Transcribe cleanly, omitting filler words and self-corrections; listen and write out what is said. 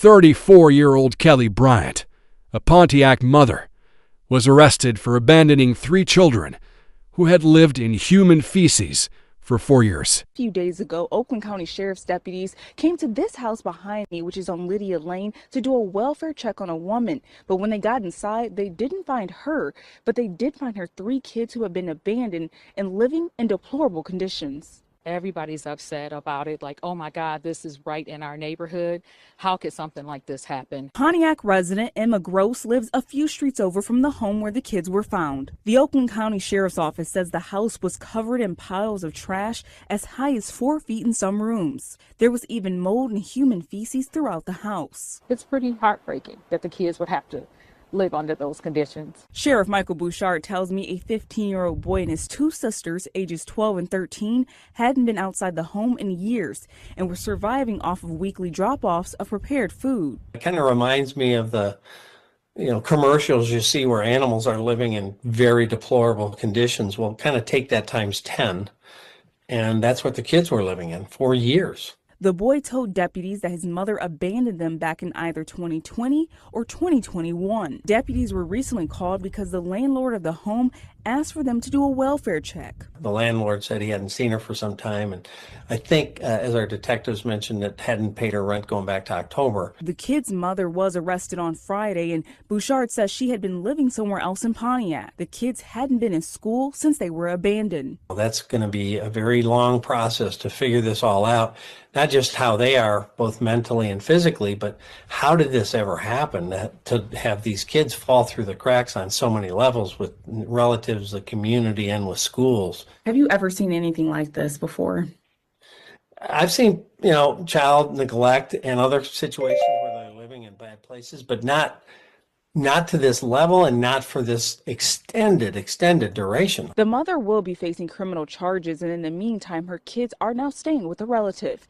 34-year-old Kelly Bryant, a Pontiac mother, was arrested for abandoning 3 children who had lived in human feces for 4 years. A few days ago, Oakland County Sheriff's deputies came to this house behind me, which is on Lydia Lane, to do a welfare check on a woman. But when they got inside, they didn't find her, but they did find her 3 kids who had been abandoned and living in deplorable conditions. Everybody's upset about it, like, oh my God, this is right in our neighborhood. How could something like this happen? Pontiac resident Emma Gross lives a few streets over from the home where the kids were found. The Oakland County Sheriff's Office says the house was covered in piles of trash as high as 4 feet in some rooms. There was even mold and human feces throughout the house. It's pretty heartbreaking that the kids would have to live under those conditions. Sheriff Michael Bouchard tells me a 15-year-old boy and his 2 sisters, ages 12 and 13, hadn't been outside the home in years and were surviving off of weekly drop-offs of prepared food. It kind of reminds me of the commercials you see where animals are living in very deplorable conditions. Well, kind of take that times 10, and that's what the kids were living in for years. The boy told deputies that his mother abandoned them back in either 2020 or 2021. Deputies were recently called because the landlord of the home asked for them to do a welfare check. The landlord said he hadn't seen her for some time, and I think, as our detectives mentioned, that hadn't paid her rent going back to October. The kid's mother was arrested on Friday, and Bouchard says she had been living somewhere else in Pontiac. The kids hadn't been in school since they were abandoned. Well, that's going to be a very long process to figure this all out, not just how they are, both mentally and physically, but how did this ever happen, to have these kids fall through the cracks on so many levels with relatives, the community, and with schools. Have you ever seen anything like this before? I've seen, child neglect and other situations where they're living in bad places, but not to this level and not for this extended duration. The mother will be facing criminal charges, and in the meantime, her kids are now staying with a relative.